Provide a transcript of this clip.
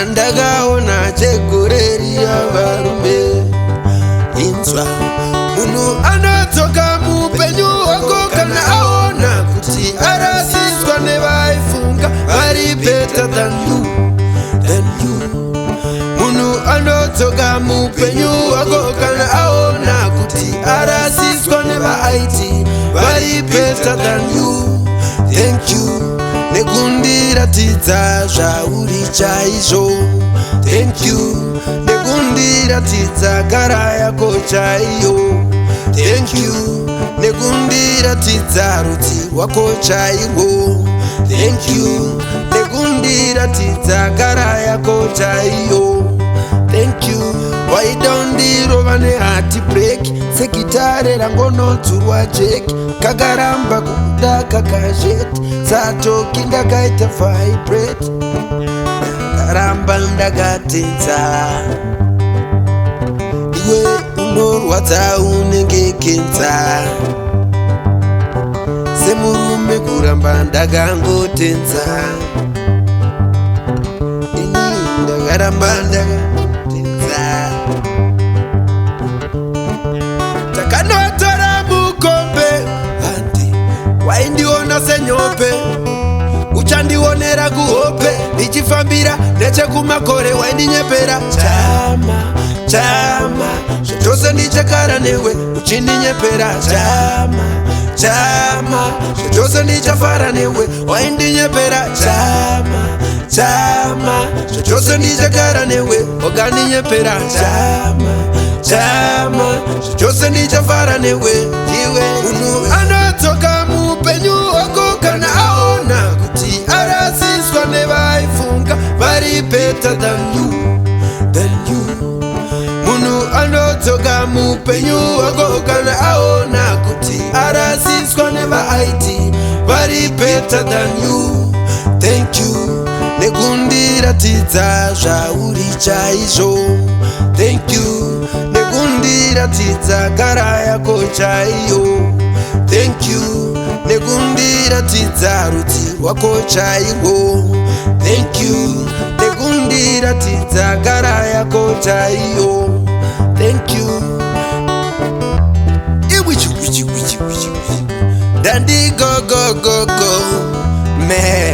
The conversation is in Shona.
Andagaona chegoreri yavarume inzwa munhu anodzoka muupenyu hwako kana aona kuti arasiswa nevaifunga vari better than you. Munhu anodzoka muupenyu hwako kana aona kuti arasiswa nevaiti vari better than you. Thank you nekundiratidza zvauri chaizvo. Thank you nekundiratidza gara yako chaiyo. Thank you nekundiratidza rudzi rwako chairwo. Thank you nekundiratidza gara yako chaiyo. Thank you waidondirova nehati break segitare rangonodzurwa jeki kakaramba kuda kakazheti satoki ndakaita vibrate ndakaramba ndakatenza iwe unorwadza unenge kenza semurume kuramba ndakangotenza ini ndakaramba ndakatenza takanotora mukombe handi waindiona senyope uchandionera kuhope ndichifambira nechekumakore waindinyepera chama chama zvose ndichagara newe uchindinyepera chama chama zvose ndichafara newe waindinyepera chama chama zvose ndichagara newe wakandinyepera chama chama zvose ndichafara newe iwe. Munhu anodzoka muupenyu hwako kana aona kuti arasiswa nevaifunga vari better than you. Munhu anodzoka muupenyu hwako kana aona kuti arasiswa nevaiti vari better than you. Thank you nekundiratidza zvauri chaizvo. Thank you nekundiratidza gara yako chaiyo. Thank you nekundiratidza rudzi rwako chairwo. Thank you nekundiratidza gara yako chaiyo. Thank you dandi go go go go man.